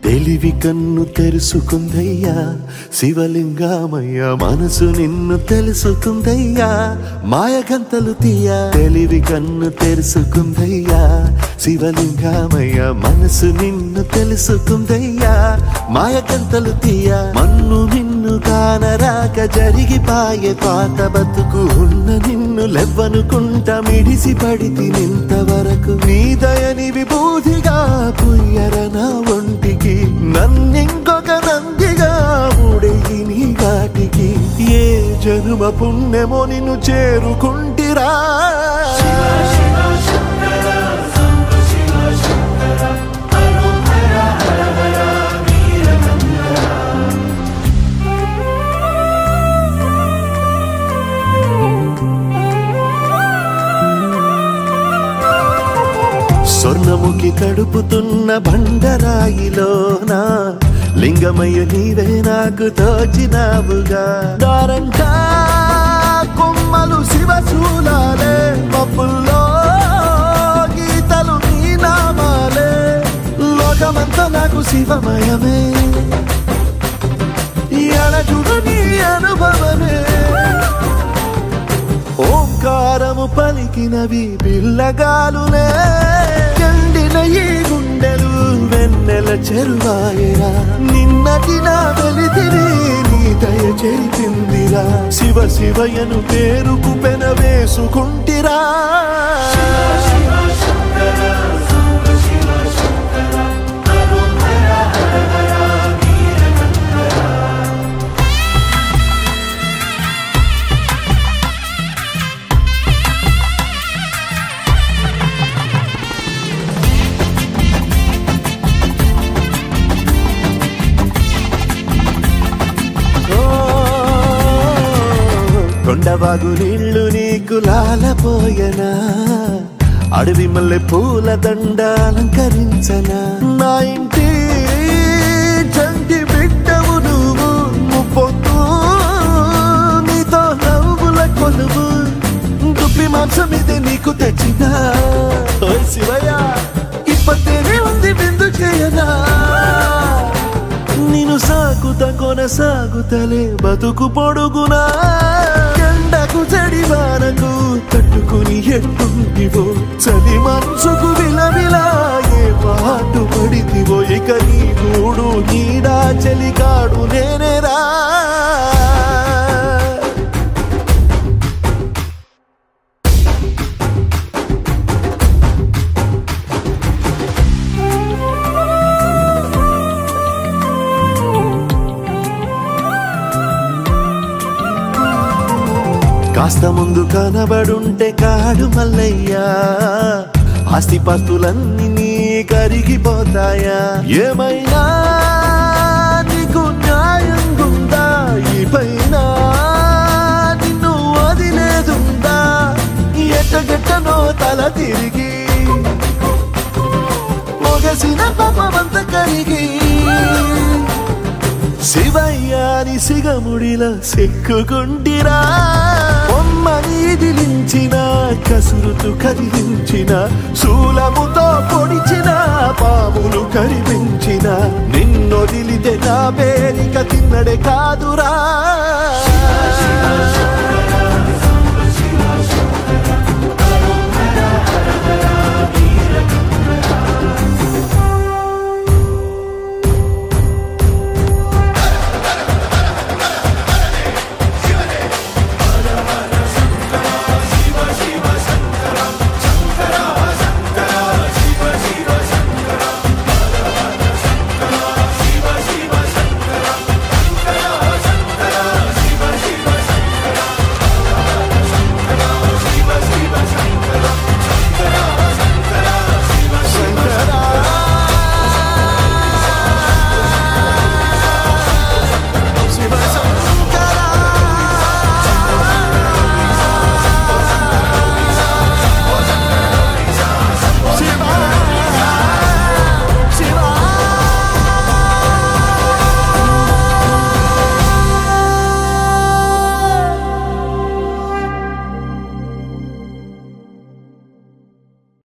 తెలివి కన్ను తెరుసుకుందయ్యా శివలింగమయ్య మనసు నిన్ను తెలుసుకుందయ్యా మాయగంతలు తీయ తెలివి కన్ను తెరుసుకుందయ్యా శివలింగమయ్య మనసు నిన్ను తెలుసుకుందయ్యా మాయగంతలు తీయ మన్ను నిన్ను కానరాక జరిగిపాయే పాత బతుకు ఉన్న నిన్ను లెవ్వనుకుంటా మిడిసి పడితి నింతవరకు నీ దయని విభూతిగా పుయ్యర నా ఒంటికి నన్నింకొక నందిగా ఊడేయి నీ ఘాటికి ఏ జనుమ పుణ్యమో నిన్ను చేరుకుంటిరా స్వర్ణముఖి తడుపుతున్న బండరాయిలోనా లింగమయ్య నీవే నాకు తోచినావుగా దారంటా కొమ్మలు శివశూలాలే మబ్బుల్లో గీతలు నీ నామాలే లోకమంతా నాకు శివమయమే ఎడజుడు నీ అనుభవమే ఓంకారము పలికినవి పిల్లగాలునే ఎండిన ఈ గుండెలు వెన్నెల చెరువాయరా నిన్నటి నా వెలితిరి నీ దయ చెరిపిందిరా శివ శివయను పేరుకు పెన వేసుకుంటిరా కొండవాగు నీళ్లు నీకు లాలపోయనా అడవి మల్లె పూల దండ అలంకరించనా నా ఇంటి చంటి బిడ్డవు నువ్వు ముప్పొద్దు నీతో నవ్వుల కొలువు దుప్పి మాంసం ఇది నీకు తెచ్చినా ఓ శివయ్య ఇప్పటినే ఉంది విందు చేయనా నిన్ను సాగుత కొనసాగుతలే బతుకు పొడుగునా ఎండకు చడివానకు తట్టుకుని ఎట్టుంటివో చలి మనసుకు విలవిలా ఏ పాటు పడితివో ఇక నీ గూడు నీడా చలికాడు నేనేరా కాస్త ముందు కనబడుంటే కాడు మల్లయ్యా ఆస్తిపాస్తులన్నీ నీ కరిగిపోతాయా ఏమైనా నీకు న్యాయం ఉందా ఈ పైన నిన్ను వదిలేదుందా ఎట్టగెట్టనో తల తిరిగి మొగసిన పాపమంత కరిగి శివయ్యాని సిగముడిలో సిక్కుకుంటిరా బొమ్మని దిలించిన కసురుతూ కదిలించిన శూలముతో పొడిచిన పాములు కరిపించిన నిన్నొదిలితే నా పేరిక తిన్నడే కాదురా